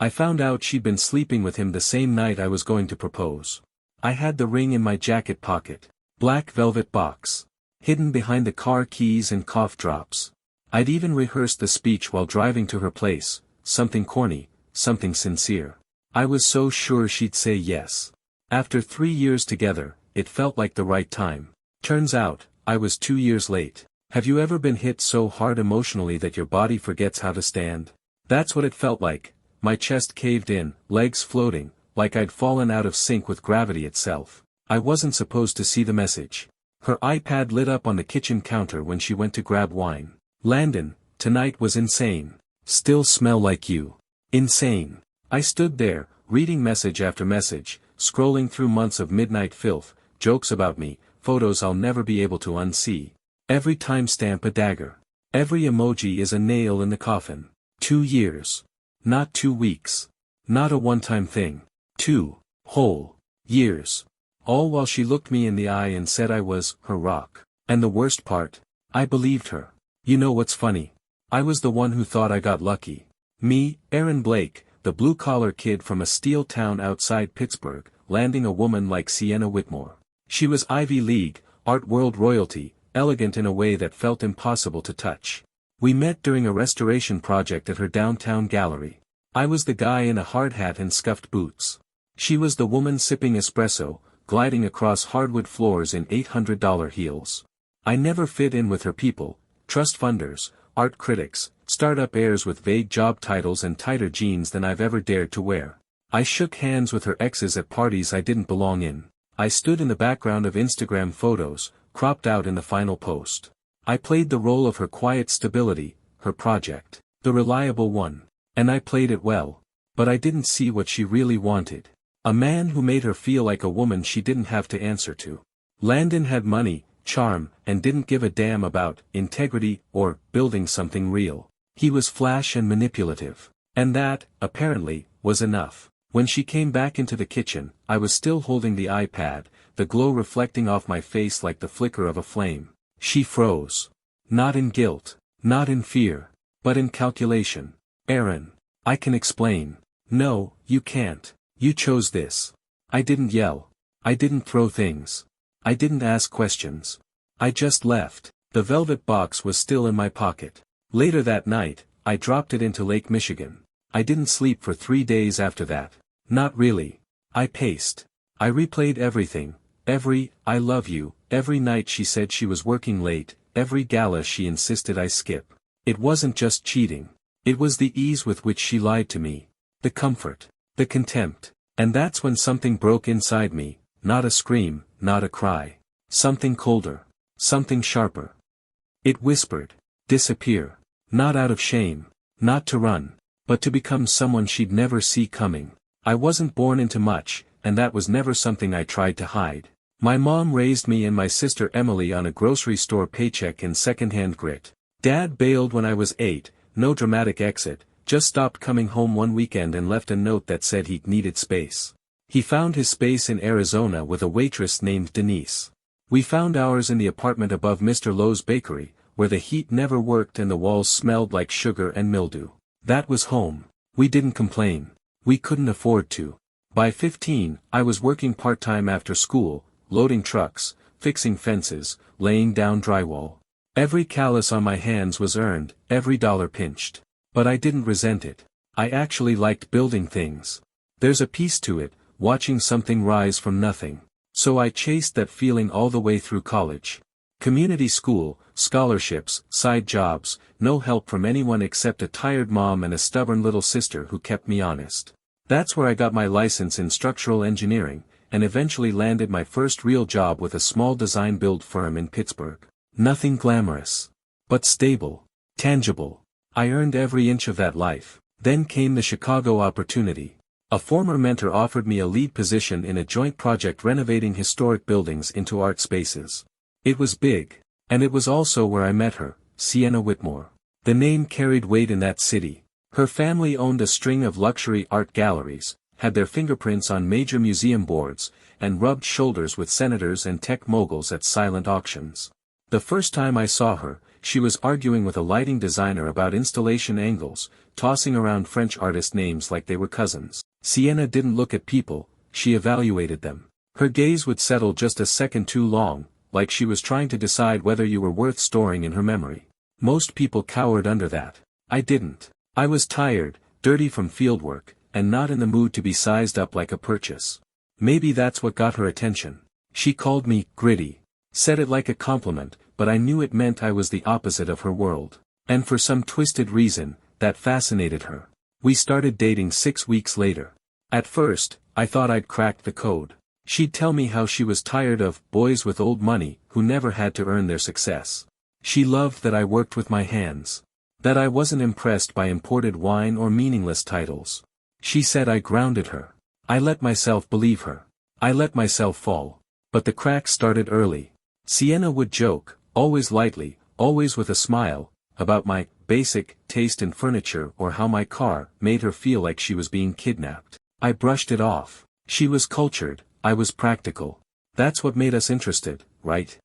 I found out she'd been sleeping with him the same night I was going to propose. I had the ring in my jacket pocket. Black velvet box. Hidden behind the car keys and cough drops. I'd even rehearsed the speech while driving to her place, something corny, something sincere. I was so sure she'd say yes. After 3 years together, it felt like the right time. Turns out, I was 2 years late. Have you ever been hit so hard emotionally that your body forgets how to stand? That's what it felt like. My chest caved in, legs floating, like I'd fallen out of sync with gravity itself. I wasn't supposed to see the message. Her iPad lit up on the kitchen counter when she went to grab wine. Landon, tonight was insane. Still smell like you. Insane. I stood there, reading message after message, scrolling through months of midnight filth, jokes about me, photos I'll never be able to unsee. Every timestamp a dagger. Every emoji is a nail in the coffin. 2 years. Not 2 weeks. Not a one-time thing. 2 whole years. All while she looked me in the eye and said I was her rock. And the worst part? I believed her. You know what's funny? I was the one who thought I got lucky. Me, Aaron Blake, the blue-collar kid from a steel town outside Pittsburgh, landing a woman like Sienna Whitmore. She was Ivy League, art world royalty, elegant in a way that felt impossible to touch. We met during a restoration project at her downtown gallery. I was the guy in a hard hat and scuffed boots. She was the woman sipping espresso, gliding across hardwood floors in $800 heels. I never fit in with her people, trust funders, art critics, startup heirs with vague job titles and tighter jeans than I've ever dared to wear. I shook hands with her exes at parties I didn't belong in. I stood in the background of Instagram photos, cropped out in the final post. I played the role of her quiet stability, her project, the reliable one. And I played it well. But I didn't see what she really wanted. A man who made her feel like a woman she didn't have to answer to. Landon had money, charm, and didn't give a damn about integrity or building something real. He was flash and manipulative. And that, apparently, was enough. When she came back into the kitchen, I was still holding the iPad, the glow reflecting off my face like the flicker of a flame. She froze. Not in guilt, not in fear, but in calculation. Aaron, I can explain. No, you can't. You chose this. I didn't yell. I didn't throw things. I didn't ask questions. I just left. The velvet box was still in my pocket. Later that night, I dropped it into Lake Michigan. I didn't sleep for 3 days after that. Not really. I paced. I replayed everything. Every, I love you, every night she said she was working late, every gala she insisted I skip. It wasn't just cheating. It was the ease with which she lied to me. The comfort. The contempt. And that's when something broke inside me, not a scream, not a cry. Something colder. Something sharper. It whispered. Disappear. Not out of shame. Not to run. But to become someone she'd never see coming. I wasn't born into much, and that was never something I tried to hide. My mom raised me and my sister Emily on a grocery store paycheck and secondhand grit. Dad bailed when I was 8, no dramatic exit, just stopped coming home one weekend and left a note that said he needed space. He found his space in Arizona with a waitress named Denise. We found ours in the apartment above Mr. Lowe's bakery, where the heat never worked and the walls smelled like sugar and mildew. That was home. We didn't complain. We couldn't afford to. By 15, I was working part-time after school, loading trucks, fixing fences, laying down drywall. Every callus on my hands was earned, every dollar pinched. But I didn't resent it. I actually liked building things. There's a piece to it, watching something rise from nothing. So I chased that feeling all the way through college. Community school, scholarships, side jobs, no help from anyone except a tired mom and a stubborn little sister who kept me honest. That's where I got my license in structural engineering, and eventually landed my first real job with a small design-build firm in Pittsburgh. Nothing glamorous. But stable. Tangible. I earned every inch of that life. Then came the Chicago opportunity. A former mentor offered me a lead position in a joint project renovating historic buildings into art spaces. It was big. And it was also where I met her, Sienna Whitmore. The name carried weight in that city. Her family owned a string of luxury art galleries, had their fingerprints on major museum boards, and rubbed shoulders with senators and tech moguls at silent auctions. The first time I saw her, she was arguing with a lighting designer about installation angles, tossing around French artist names like they were cousins. Sienna didn't look at people, she evaluated them. Her gaze would settle just a second too long, like she was trying to decide whether you were worth storing in her memory. Most people cowered under that. I didn't. I was tired, dirty from fieldwork, and not in the mood to be sized up like a purchase. Maybe that's what got her attention. She called me gritty. Said it like a compliment, but I knew it meant I was the opposite of her world. And for some twisted reason, that fascinated her. We started dating 6 weeks later. At first, I thought I'd cracked the code. She'd tell me how she was tired of boys with old money who never had to earn their success. She loved that I worked with my hands. That I wasn't impressed by imported wine or meaningless titles. She said I grounded her. I let myself believe her. I let myself fall. But the cracks started early. Sienna would joke, always lightly, always with a smile, about my basic taste in furniture or how my car made her feel like she was being kidnapped. I brushed it off. She was cultured, I was practical. That's what made us interested, right?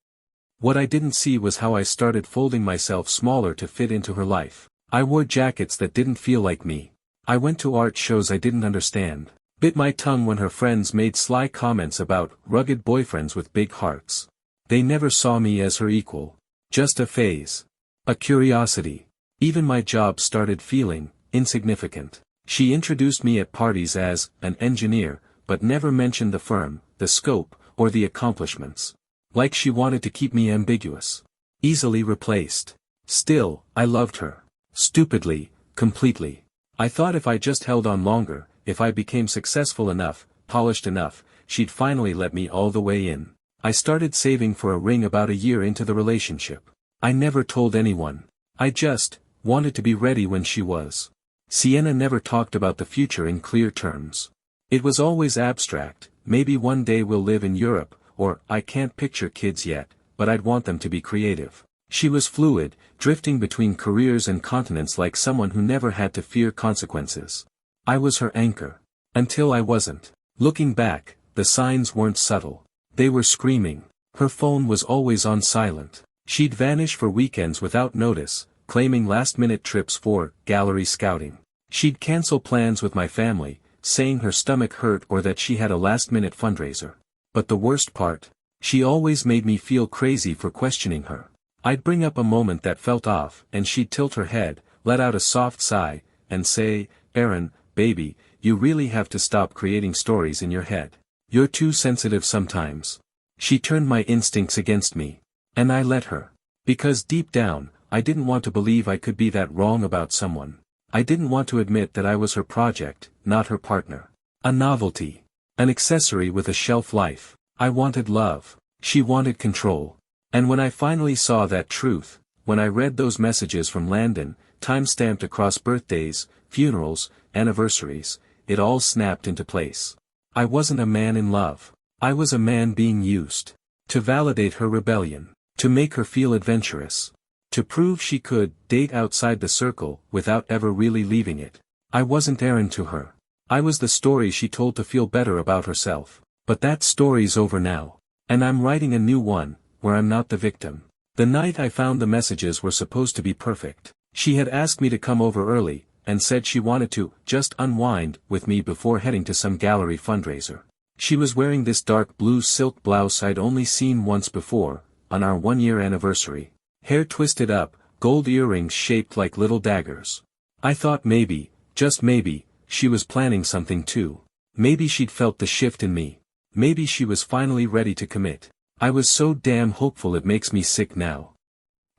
What I didn't see was how I started folding myself smaller to fit into her life. I wore jackets that didn't feel like me. I went to art shows I didn't understand. Bit my tongue when her friends made sly comments about rugged boyfriends with big hearts. They never saw me as her equal. Just a phase. A curiosity. Even my job started feeling insignificant. She introduced me at parties as an engineer, but never mentioned the firm, the scope, or the accomplishments. Like she wanted to keep me ambiguous. Easily replaced. Still, I loved her. Stupidly, completely. I thought if I just held on longer, if I became successful enough, polished enough, she'd finally let me all the way in. I started saving for a ring about a year into the relationship. I never told anyone. I just wanted to be ready when she was. Sienna never talked about the future in clear terms. It was always abstract, maybe one day we'll live in Europe, or I can't picture kids yet, but I'd want them to be creative. She was fluid, drifting between careers and continents like someone who never had to fear consequences. I was her anchor. Until I wasn't. Looking back, the signs weren't subtle. They were screaming. Her phone was always on silent. She'd vanish for weekends without notice, claiming last-minute trips for gallery scouting. She'd cancel plans with my family, saying her stomach hurt or that she had a last-minute fundraiser. But the worst part? She always made me feel crazy for questioning her. I'd bring up a moment that felt off, and she'd tilt her head, let out a soft sigh, and say, "Aaron, baby, you really have to stop creating stories in your head. You're too sensitive sometimes." She turned my instincts against me. And I let her. Because deep down, I didn't want to believe I could be that wrong about someone. I didn't want to admit that I was her project, not her partner. A novelty. An accessory with a shelf life. I wanted love. She wanted control. And when I finally saw that truth, when I read those messages from Landon, time-stamped across birthdays, funerals, anniversaries, it all snapped into place. I wasn't a man in love. I was a man being used. To validate her rebellion. To make her feel adventurous. To prove she could date outside the circle without ever really leaving it. I wasn't Aaron to her. I was the story she told to feel better about herself. But that story's over now. And I'm writing a new one, where I'm not the victim. The night I found the messages were supposed to be perfect. She had asked me to come over early, and said she wanted to just unwind with me before heading to some gallery fundraiser. She was wearing this dark blue silk blouse I'd only seen once before, on our 1-year anniversary. Hair twisted up, gold earrings shaped like little daggers. I thought maybe, just maybe, she was planning something too. Maybe she'd felt the shift in me. Maybe she was finally ready to commit. I was so damn hopeful it makes me sick now.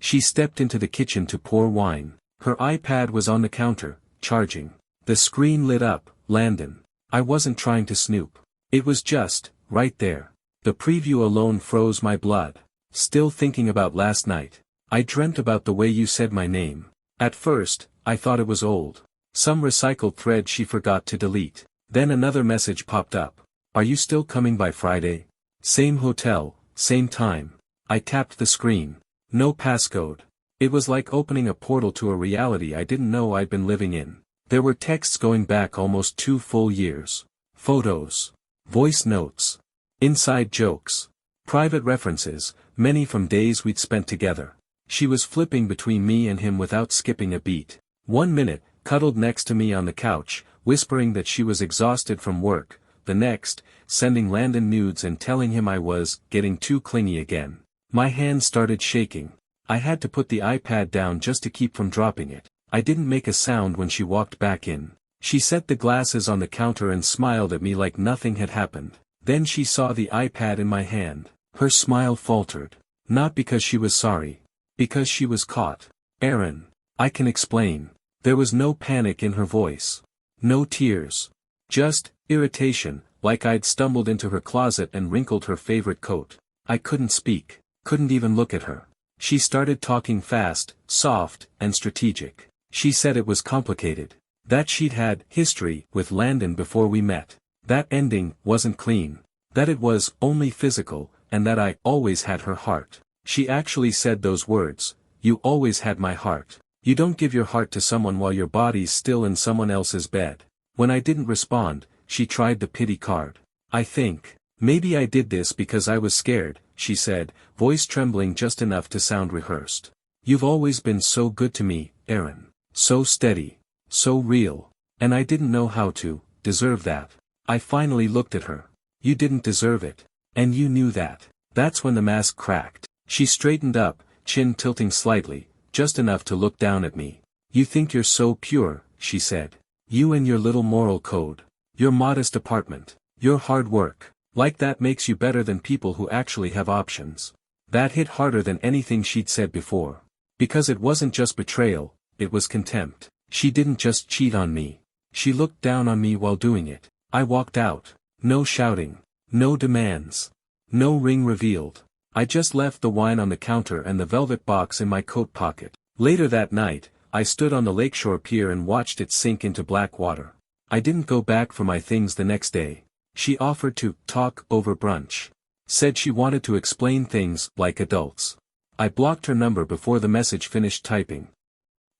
She stepped into the kitchen to pour wine. Her iPad was on the counter, charging. The screen lit up, Landon. I wasn't trying to snoop. It was just, right there. The preview alone froze my blood. Still thinking about last night. I dreamt about the way you said my name. At first, I thought it was old. Some recycled thread she forgot to delete. Then another message popped up. Are you still coming by Friday? Same hotel, same time. I tapped the screen. No passcode. It was like opening a portal to a reality I didn't know I'd been living in. There were texts going back almost 2 full years. Photos. Voice notes. Inside jokes. Private references, many from days we'd spent together. She was flipping between me and him without skipping a beat. 1 minute, cuddled next to me on the couch, whispering that she was exhausted from work, the next, sending Landon nudes and telling him I was getting too clingy again. My hands started shaking. I had to put the iPad down just to keep from dropping it. I didn't make a sound when she walked back in. She set the glasses on the counter and smiled at me like nothing had happened. Then she saw the iPad in my hand. Her smile faltered. Not because she was sorry. Because she was caught. Aaron. I can explain. There was no panic in her voice. No tears. Just irritation, like I'd stumbled into her closet and wrinkled her favorite coat. I couldn't speak. Couldn't even look at her. She started talking fast, soft, and strategic. She said it was complicated. That she'd had history with Landon before we met. That ending wasn't clean. That it was only physical, and that I always had her heart. She actually said those words. You always had my heart. You don't give your heart to someone while your body's still in someone else's bed. When I didn't respond, she tried the pity card. I think, maybe I did this because I was scared, she said, voice trembling just enough to sound rehearsed. You've always been so good to me, Aaron. So steady. So real. And I didn't know how to deserve that. I finally looked at her. You didn't deserve it. And you knew that. That's when the mask cracked. She straightened up, chin tilting slightly, just enough to look down at me. You think you're so pure, she said. You and your little moral code. Your modest apartment. Your hard work. Like that makes you better than people who actually have options. That hit harder than anything she'd said before. Because it wasn't just betrayal, it was contempt. She didn't just cheat on me. She looked down on me while doing it. I walked out. No shouting. No demands. No ring revealed. I just left the wine on the counter and the velvet box in my coat pocket. Later that night, I stood on the lakeshore pier and watched it sink into black water. I didn't go back for my things the next day. She offered to talk over brunch. Said she wanted to explain things like adults. I blocked her number before the message finished typing.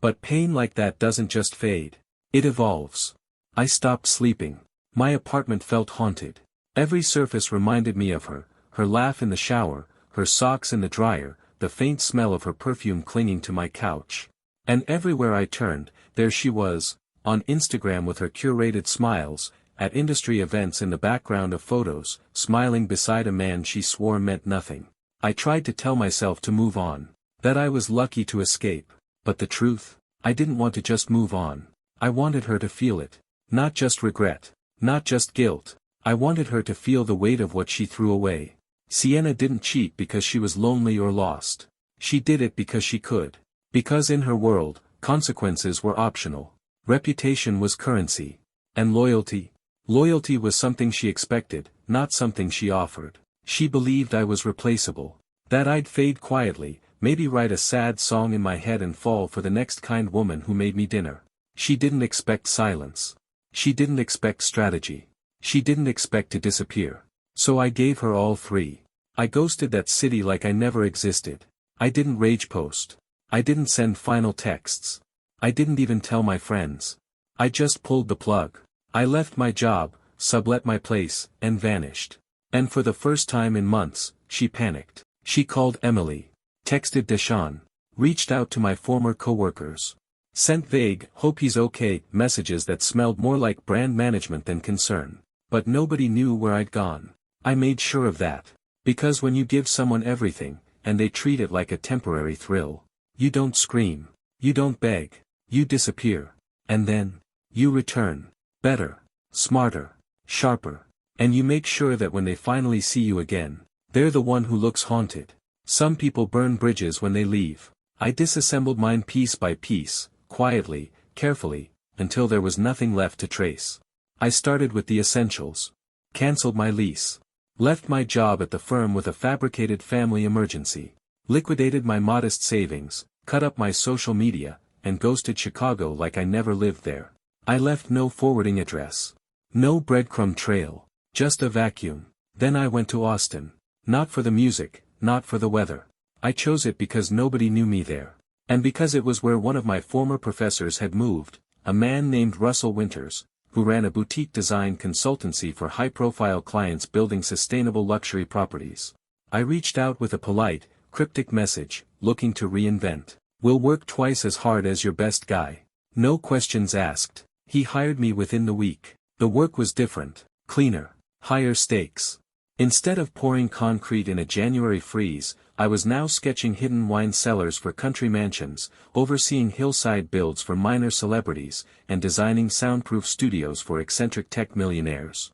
But pain like that doesn't just fade. It evolves. I stopped sleeping. My apartment felt haunted. Every surface reminded me of her laugh in the shower, her socks in the dryer, the faint smell of her perfume clinging to my couch. And everywhere I turned, there she was, on Instagram with her curated smiles, at industry events in the background of photos, smiling beside a man she swore meant nothing. I tried to tell myself to move on, that I was lucky to escape. But the truth? I didn't want to just move on. I wanted her to feel it. Not just regret. Not just guilt. I wanted her to feel the weight of what she threw away. Sienna didn't cheat because she was lonely or lost. She did it because she could. Because in her world, consequences were optional. Reputation was currency. And loyalty? Loyalty was something she expected, not something she offered. She believed I was replaceable. That I'd fade quietly, maybe write a sad song in my head and fall for the next kind woman who made me dinner. She didn't expect silence. She didn't expect strategy. She didn't expect to disappear. So I gave her all three. I ghosted that city like I never existed. I didn't rage post. I didn't send final texts. I didn't even tell my friends. I just pulled the plug. I left my job, sublet my place, and vanished. And for the first time in months, she panicked. She called Emily. Texted Deshaun. Reached out to my former coworkers. Sent vague, hope he's okay, messages that smelled more like brand management than concern. But nobody knew where I'd gone. I made sure of that. Because when you give someone everything, and they treat it like a temporary thrill, you don't scream. You don't beg. You disappear. And then, you return. Better. Smarter. Sharper. And you make sure that when they finally see you again, they're the one who looks haunted. Some people burn bridges when they leave. I disassembled mine piece by piece, quietly, carefully, until there was nothing left to trace. I started with the essentials. Cancelled my lease. Left my job at the firm with a fabricated family emergency. Liquidated my modest savings, cut up my social media, and ghosted Chicago like I never lived there. I left no forwarding address. No breadcrumb trail. Just a vacuum. Then I went to Austin. Not for the music, not for the weather. I chose it because nobody knew me there. And because it was where one of my former professors had moved, a man named Russell Winters, who ran a boutique design consultancy for high-profile clients building sustainable luxury properties. I reached out with a polite, cryptic message, looking to reinvent. Will work twice as hard as your best guy. No questions asked. He hired me within the week. The work was different, cleaner, higher stakes. Instead of pouring concrete in a January freeze, I was now sketching hidden wine cellars for country mansions, overseeing hillside builds for minor celebrities, and designing soundproof studios for eccentric tech millionaires.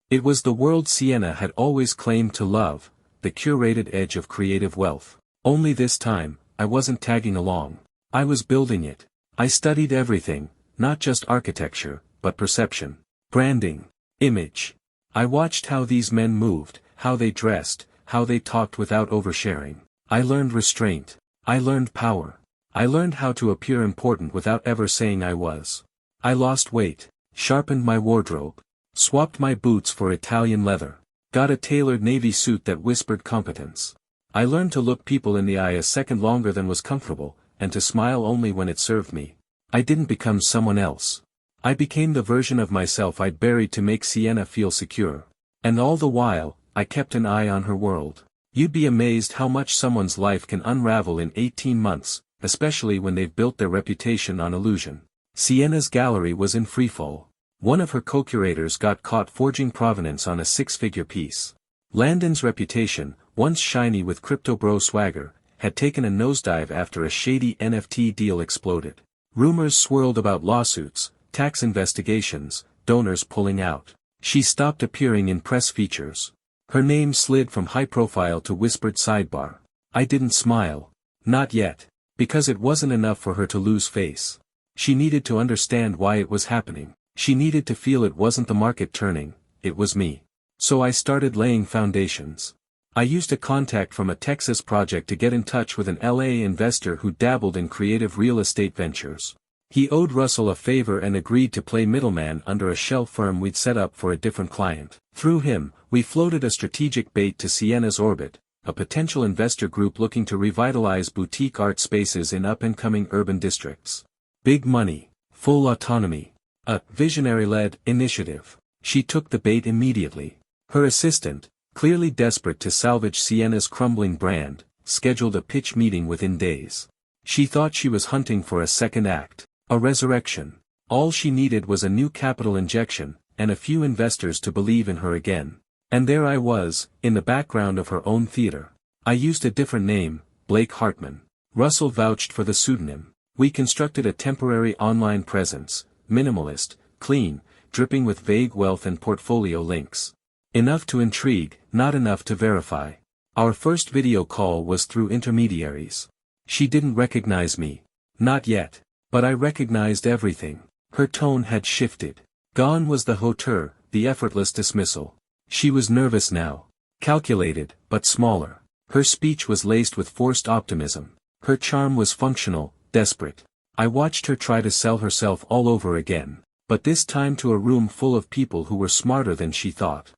It was the world Sienna had always claimed to love, the curated edge of creative wealth. Only this time, I wasn't tagging along. I was building it. I studied everything, not just architecture, but perception, branding, image. I watched how these men moved, how they dressed, how they talked without oversharing. I learned restraint. I learned power. I learned how to appear important without ever saying I was. I lost weight, sharpened my wardrobe, swapped my boots for Italian leather, got a tailored navy suit that whispered competence. I learned to look people in the eye a second longer than was comfortable, and to smile only when it served me. I didn't become someone else. I became the version of myself I'd buried to make Sienna feel secure. And all the while, I kept an eye on her world. You'd be amazed how much someone's life can unravel in 18 months, especially when they've built their reputation on illusion. Sienna's gallery was in freefall. One of her co-curators got caught forging provenance on a six-figure piece. Landon's reputation, once shiny with crypto bro swagger, had taken a nosedive after a shady NFT deal exploded. Rumors swirled about lawsuits, tax investigations, donors pulling out. She stopped appearing in press features. Her name slid from high profile to whispered sidebar. I didn't smile. Not yet. Because it wasn't enough for her to lose face. She needed to understand why it was happening. She needed to feel it wasn't the market turning, it was me. So I started laying foundations. I used a contact from a Texas project to get in touch with an LA investor who dabbled in creative real estate ventures. He owed Russell a favor and agreed to play middleman under a shell firm we'd set up for a different client. Through him, we floated a strategic bait to Sienna's orbit, a potential investor group looking to revitalize boutique art spaces in up-and-coming urban districts. Big money, full autonomy, a visionary-led initiative. She took the bait immediately. Her assistant, clearly desperate to salvage Sienna's crumbling brand, scheduled a pitch meeting within days. She thought she was hunting for a second act, a resurrection. All she needed was a new capital injection, and a few investors to believe in her again. And there I was, in the background of her own theater. I used a different name, Blake Hartman. Russell vouched for the pseudonym. We constructed a temporary online presence, minimalist, clean, dripping with vague wealth and portfolio links. Enough to intrigue, not enough to verify. Our first video call was through intermediaries. She didn't recognize me. Not yet. But I recognized everything. Her tone had shifted. Gone was the hauteur, the effortless dismissal. She was nervous now. Calculated, but smaller. Her speech was laced with forced optimism. Her charm was functional, desperate. I watched her try to sell herself all over again. But this time to a room full of people who were smarter than she thought.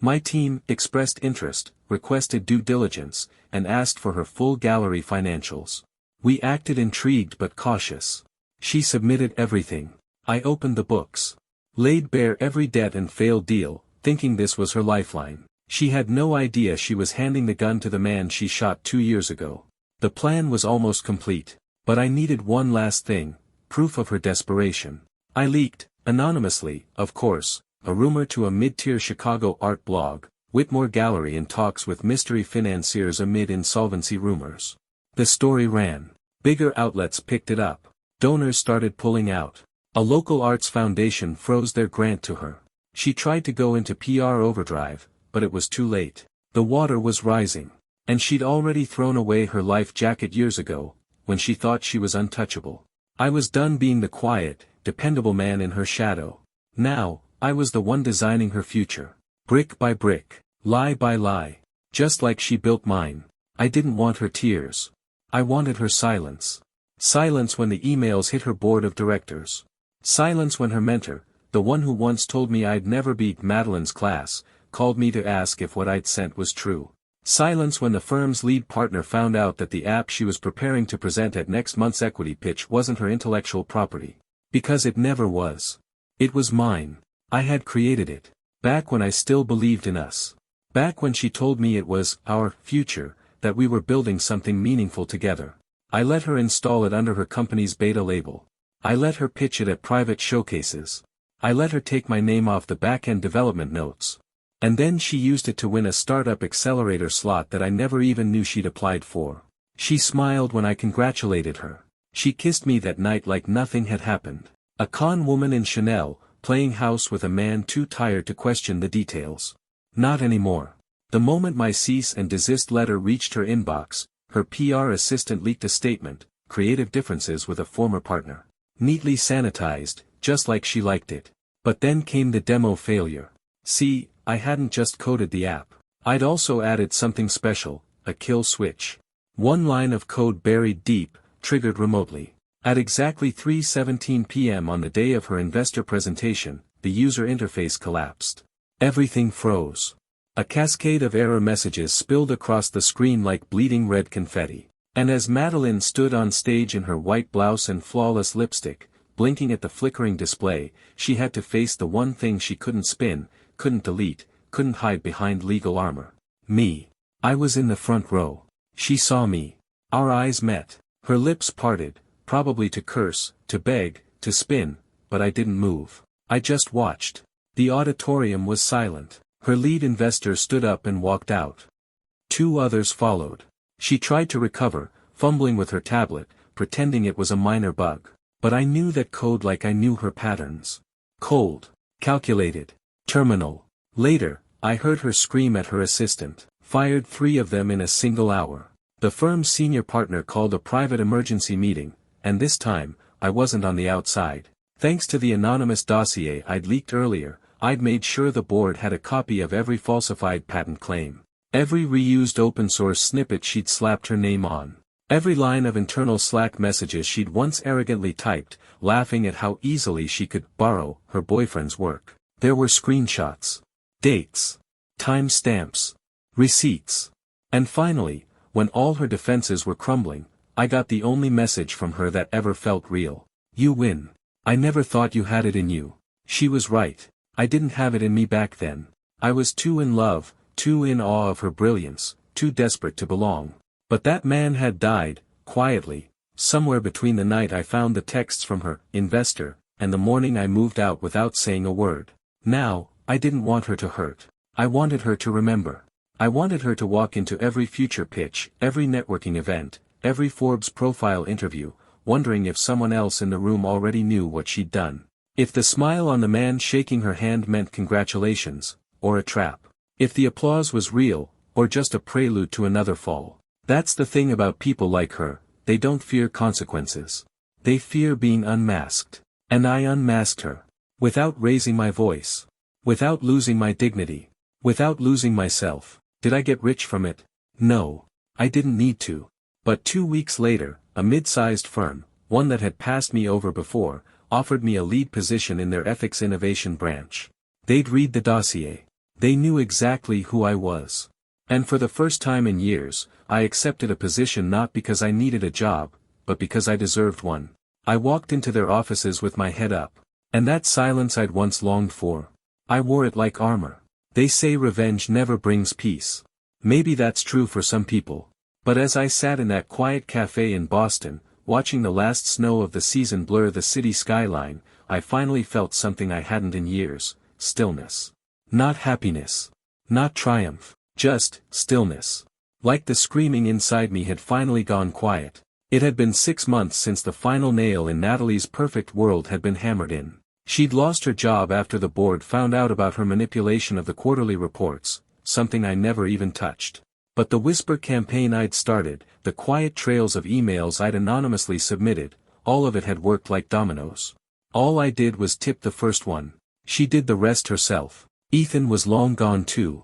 My team expressed interest, requested due diligence, and asked for her full gallery financials. We acted intrigued but cautious. She submitted everything. I opened the books. Laid bare every debt and failed deal, thinking this was her lifeline. She had no idea she was handing the gun to the man she shot 2 years ago. The plan was almost complete. But I needed one last thing, proof of her desperation. I leaked, anonymously, of course, a rumor to a mid-tier Chicago art blog, Whitmore Gallery in talks with mystery financiers amid insolvency rumors. The story ran. Bigger outlets picked it up. Donors started pulling out. A local arts foundation froze their grant to her. She tried to go into PR overdrive, but it was too late. The water was rising. And she'd already thrown away her life jacket years ago, when she thought she was untouchable. I was done being the quiet, dependable man in her shadow. Now, I was the one designing her future. Brick by brick, lie by lie. Just like she built mine. I didn't want her tears. I wanted her silence. Silence when the emails hit her board of directors. Silence when her mentor, the one who once told me I'd never beat Madeline's class, called me to ask if what I'd sent was true. Silence when the firm's lead partner found out that the app she was preparing to present at next month's equity pitch wasn't her intellectual property. Because it never was. It was mine. I had created it. Back when I still believed in us. Back when she told me it was our future, that we were building something meaningful together. I let her install it under her company's beta label. I let her pitch it at private showcases. I let her take my name off the back-end development notes. And then she used it to win a startup accelerator slot that I never even knew she'd applied for. She smiled when I congratulated her. She kissed me that night like nothing had happened. A con woman in Chanel, playing house with a man too tired to question the details. Not anymore. The moment my cease and desist letter reached her inbox, her PR assistant leaked a statement, creative differences with a former partner. Neatly sanitized, just like she liked it. But then came the demo failure. See, I hadn't just coded the app. I'd also added something special, a kill switch. One line of code buried deep, triggered remotely. At exactly 3:17 p.m. on the day of her investor presentation, the user interface collapsed. Everything froze. A cascade of error messages spilled across the screen like bleeding red confetti. And as Madeline stood on stage in her white blouse and flawless lipstick, blinking at the flickering display, she had to face the one thing she couldn't spin, couldn't delete, couldn't hide behind legal armor. Me. I was in the front row. She saw me. Our eyes met. Her lips parted, probably to curse, to beg, to spin, but I didn't move. I just watched. The auditorium was silent. Her lead investor stood up and walked out. 2 others followed. She tried to recover, fumbling with her tablet, pretending it was a minor bug. But I knew that code like I knew her patterns. Cold. Calculated. Terminal. Later, I heard her scream at her assistant. Fired 3 of them in a single hour. The firm's senior partner called a private emergency meeting, and this time, I wasn't on the outside. Thanks to the anonymous dossier I'd leaked earlier, I'd made sure the board had a copy of every falsified patent claim. Every reused open-source snippet she'd slapped her name on. Every line of internal Slack messages she'd once arrogantly typed, laughing at how easily she could borrow her boyfriend's work. There were screenshots. Dates. Time stamps. Receipts. And finally, when all her defenses were crumbling, I got the only message from her that ever felt real. You win. I never thought you had it in you. She was right. I didn't have it in me back then. I was too in love, too in awe of her brilliance, too desperate to belong. But that man had died, quietly, somewhere between the night I found the texts from her investor, and the morning I moved out without saying a word. Now, I didn't want her to hurt. I wanted her to remember. I wanted her to walk into every future pitch, every networking event, every Forbes profile interview, wondering if someone else in the room already knew what she'd done. If the smile on the man shaking her hand meant congratulations, or a trap. If the applause was real, or just a prelude to another fall. That's the thing about people like her, they don't fear consequences. They fear being unmasked. And I unmasked her. Without raising my voice. Without losing my dignity. Without losing myself. Did I get rich from it? No. I didn't need to. But 2 weeks later, a mid-sized firm, one that had passed me over before, offered me a lead position in their ethics innovation branch. They'd read the dossier. They knew exactly who I was. And for the first time in years, I accepted a position not because I needed a job, but because I deserved one. I walked into their offices with my head up. And that silence I'd once longed for. I wore it like armor. They say revenge never brings peace. Maybe that's true for some people. But as I sat in that quiet cafe in Boston, watching the last snow of the season blur the city skyline, I finally felt something I hadn't in years: stillness. Not happiness. Not triumph. Just stillness. Like the screaming inside me had finally gone quiet. It had been 6 months since the final nail in Natalie's perfect world had been hammered in. She'd lost her job after the board found out about her manipulation of the quarterly reports, something I never even touched. But the whisper campaign I'd started, the quiet trails of emails I'd anonymously submitted, all of it had worked like dominoes. All I did was tip the first one. She did the rest herself. Ethan was long gone too.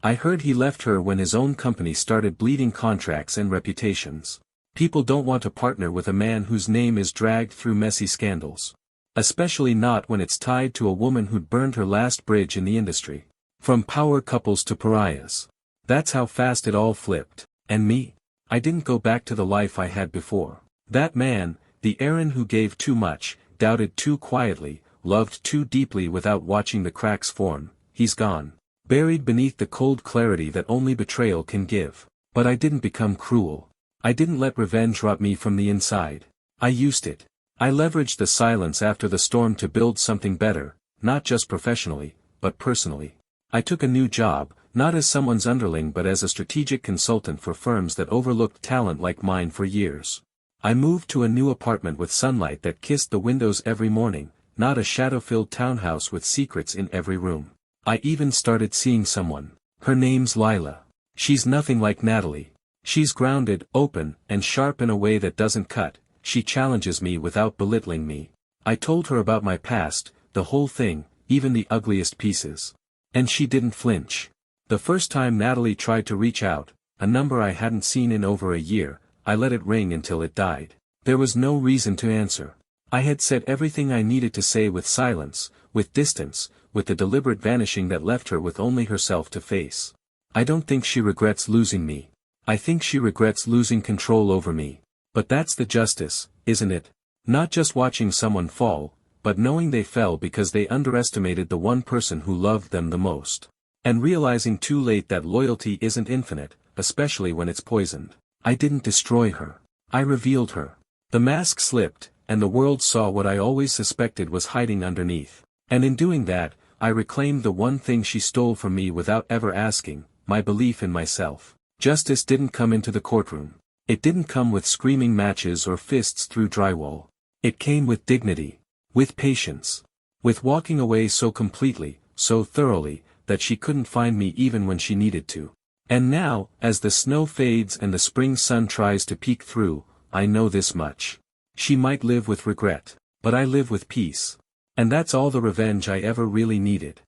I heard he left her when his own company started bleeding contracts and reputations. People don't want to partner with a man whose name is dragged through messy scandals. Especially not when it's tied to a woman who'd burned her last bridge in the industry. From power couples to pariahs. That's how fast it all flipped. And me? I didn't go back to the life I had before. That man, the Aaron who gave too much, doubted too quietly, loved too deeply without watching the cracks form, he's gone. Buried beneath the cold clarity that only betrayal can give. But I didn't become cruel. I didn't let revenge rot me from the inside. I used it. I leveraged the silence after the storm to build something better, not just professionally, but personally. I took a new job, not as someone's underling but as a strategic consultant for firms that overlooked talent like mine for years. I moved to a new apartment with sunlight that kissed the windows every morning, not a shadow-filled townhouse with secrets in every room. I even started seeing someone. Her name's Lila. She's nothing like Natalie. She's grounded, open, and sharp in a way that doesn't cut. She challenges me without belittling me. I told her about my past, the whole thing, even the ugliest pieces. And she didn't flinch. The first time Natalie tried to reach out, a number I hadn't seen in over a year, I let it ring until it died. There was no reason to answer. I had said everything I needed to say with silence, with distance, with the deliberate vanishing that left her with only herself to face. I don't think she regrets losing me. I think she regrets losing control over me. But that's the justice, isn't it? Not just watching someone fall, but knowing they fell because they underestimated the one person who loved them the most. And realizing too late that loyalty isn't infinite, especially when it's poisoned. I didn't destroy her. I revealed her. The mask slipped, and the world saw what I always suspected was hiding underneath. And in doing that, I reclaimed the one thing she stole from me without ever asking, my belief in myself. Justice didn't come into the courtroom. It didn't come with screaming matches or fists through drywall. It came with dignity. With patience. With walking away so completely, so thoroughly, that she couldn't find me even when she needed to. And now, as the snow fades and the spring sun tries to peek through, I know this much. She might live with regret, but I live with peace. And that's all the revenge I ever really needed.